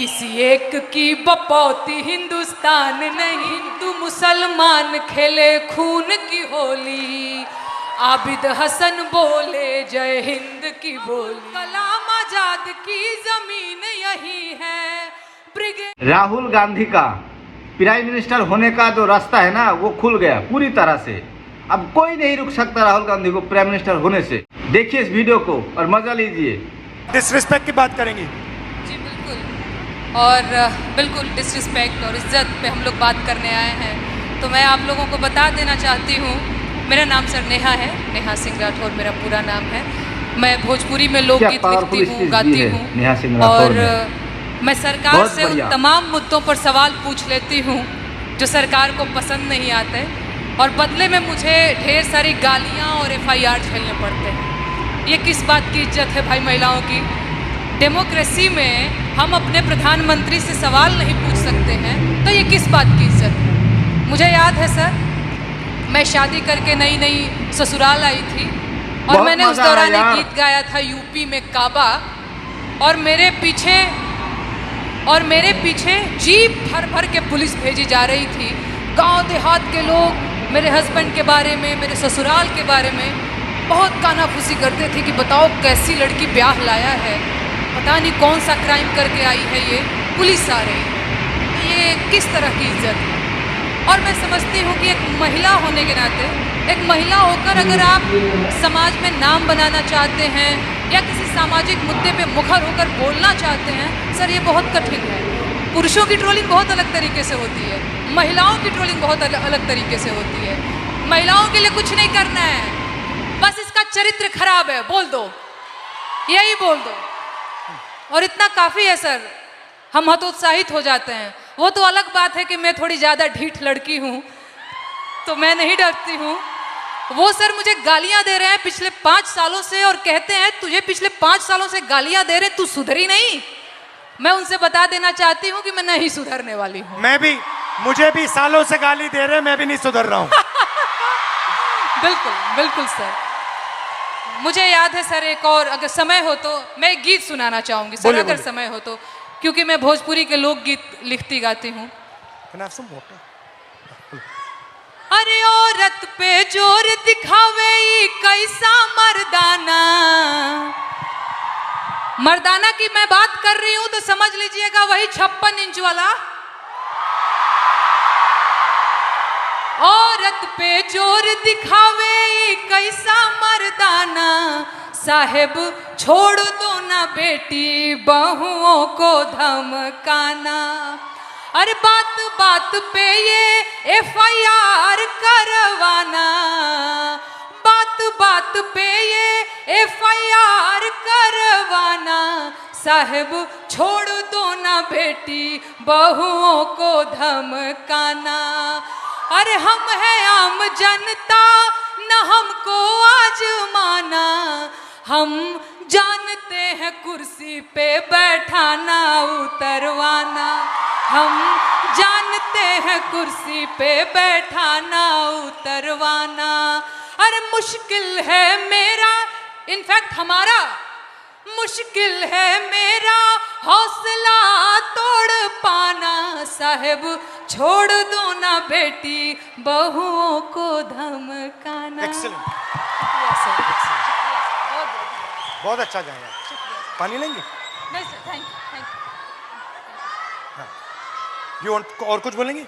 किसी एक की बपौती हिंदुस्तान नहीं। हिंदू मुसलमान खेले खून की होली, आबिद हसन बोले जय हिंद की बोली। कलाम आजाद की जमीन यही है। राहुल गांधी का प्राइम मिनिस्टर होने का जो रास्ता है ना वो खुल गया पूरी तरह से। अब कोई नहीं रुक सकता राहुल गांधी को प्राइम मिनिस्टर होने से। देखिए इस वीडियो को और मजा लीजिए। डिसरिस्पेक्ट की बात करेंगी जी बिल्कुल, और बिल्कुल डिसरिस्पेक्ट और इज्जत पे हम लोग बात करने आए हैं। तो मैं आप लोगों को बता देना चाहती हूँ, मेरा नाम सर नेहा है, नेहा सिंह राठौर मेरा पूरा नाम है। मैं भोजपुरी में लोकगीत लिखती हूँ, गाती हूँ, और मैं सरकार से उन तमाम मुद्दों पर सवाल पूछ लेती हूँ जो सरकार को पसंद नहीं आते, और बदले में मुझे ढेर सारी गालियाँ और FIR झेलने पड़ते हैं। ये किस बात की इज्जत है भाई महिलाओं की? डेमोक्रेसी में हम अपने प्रधानमंत्री से सवाल नहीं पूछ सकते हैं, तो ये किस बात की इज्जत है? मुझे याद है सर, मैं शादी करके नई नई ससुराल आई थी और मैंने उस दौरान एक गीत गाया था यूपी में काबा, और मेरे पीछे जीप भर भर के पुलिस भेजी जा रही थी। गांव देहात के लोग मेरे हस्बैंड के बारे में, मेरे ससुराल के बारे में बहुत कानाफूसी करते थे कि बताओ कैसी लड़की ब्याह लाया है, पता नहीं कौन सा क्राइम करके आई है, ये पुलिस आ रही है। ये किस तरह की इज्जत है? और मैं समझती हूँ कि एक महिला होने के नाते, एक महिला होकर अगर आप समाज में नाम बनाना चाहते हैं या किसी सामाजिक मुद्दे पे मुखर होकर बोलना चाहते हैं, सर ये बहुत कठिन है। पुरुषों की ट्रोलिंग बहुत अलग तरीके से होती है, महिलाओं की ट्रोलिंग बहुत अलग तरीके से होती है। महिलाओं के लिए कुछ नहीं करना है, बस इसका चरित्र खराब है बोल दो, यही बोल दो, और इतना काफ़ी है सर। हम हतोत्साहित हो जाते हैं। वो तो अलग बात है कि मैं थोड़ी ज़्यादा ढीठ लड़की हूँ तो मैं नहीं डरती हूँ। वो सर मुझे गालियाँ दे रहे हैं पिछले 5 सालों से और कहते हैं तुझे पिछले 5 सालों से गालियाँ दे रहे, तू सुधरी नहीं। मैं उनसे बता देना चाहती हूँ कि मैं नहीं सुधरने वाली हूँ। मुझे भी सालों से गाली दे रहे, मैं भी नहीं सुधर रहा हूँ। बिल्कुल बिल्कुल सर। मुझे याद है सर, एक और अगर समय हो तो मैं एक गीत सुनाना चाहूँगी सर, अगर समय हो तो, क्योंकि मैं भोजपुरी के लोकगीत लिखती गाती हूँ। अरे औरत पे जोर दिखावे कैसा मर्दाना। मर्दाना की मैं बात कर रही हूं तो समझ लीजिएगा वही 56 इंच वाला। औरत पे जोर दिखावे कैसा मर्दाना, साहेब छोड़ दो ना बेटी बहुओं को धमकाना। अरे बात बात पे ये FIR करवाना, बात बात पे ये FIR करवाना, साहब छोड़ दो ना बेटी बहुओं को धमकाना। अरे हम हैं आम जनता न हमको आजमाना, हम जानते हैं कुर्सी पे बैठाना उतरवाना, हम जानते हैं कुर्सी पे बैठाना उतरवाना। अरे मुश्किल है मेरा, इनफैक्ट हमारा मुश्किल है मेरा हौसला तोड़ पाना, साहेब छोड़ दो ना बेटी बहुओं को धमकाना। बहुत अच्छा गाया। पानी लेंगे? नहीं सर, थैंक यू। और कुछ बोलेंगे?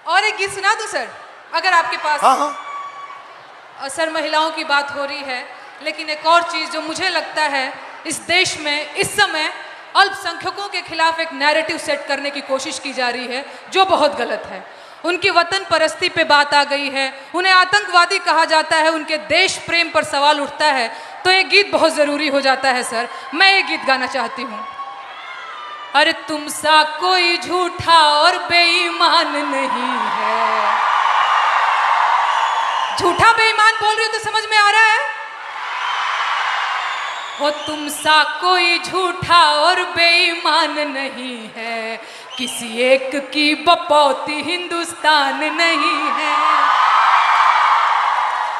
और एक गीत सुना दूं सर, अगर आपके पास? हाँ। सर महिलाओं की बात हो रही है, लेकिन एक और चीज़ जो मुझे लगता है इस देश में इस समय अल्पसंख्यकों के खिलाफ एक नैरेटिव सेट करने की कोशिश की जा रही है जो बहुत गलत है। उनकी वतन परस्ती पे बात आ गई है, उन्हें आतंकवादी कहा जाता है, उनके देश प्रेम पर सवाल उठता है, तो ये गीत बहुत ज़रूरी हो जाता है सर। मैं ये गीत गाना चाहती हूँ। अरे तुम सा कोई झूठा और बेईमान नहीं है। झूठा बेईमान बोल रही हो तो समझ में आ रहा है? हो तुम सा कोई झूठा और बेईमान नहीं है, किसी एक की बपौती हिंदुस्तान नहीं है।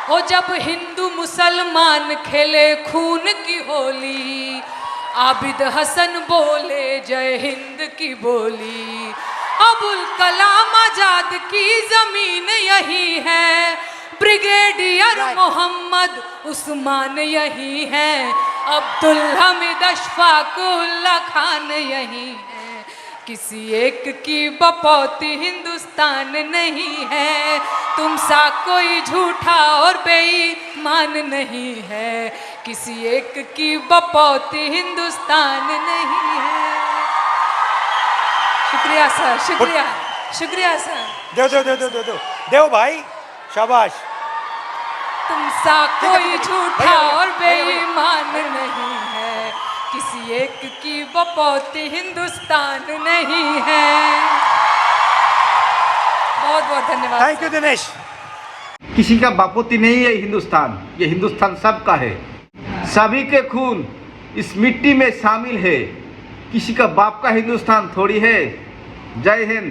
हो जब हिंदू मुसलमान खेले खून की होली, आबिद हसन बोले जय हिंद की बोली, अबुल कलाम आजाद की जमीन यही है, ब्रिगेडियर मोहम्मद उस्मान यही है, अब्दुल हमीद अशफाकुल्ला खान यही है, किसी एक की बपौती हिंदुस्तान नहीं है, तुम सा कोई झूठा और बेईमान नहीं है, किसी एक की बपौती हिंदुस्तान नहीं है। शुक्रिया सर, शुक्रिया, शुक्रिया सर। देव भाई, शाबाश। तुम सा कोई झूठा और बेईमान नहीं है, किसी एक की बपौती हिंदुस्तान नहीं है। बहुत बहुत धन्यवाद। Thank you Dinesh. किसी का बापोती नहीं है हिंदुस्तान, ये हिंदुस्तान सबका है, सभी के खून इस मिट्टी में शामिल है, किसी का बाप का हिंदुस्तान थोड़ी है। जय हिंद।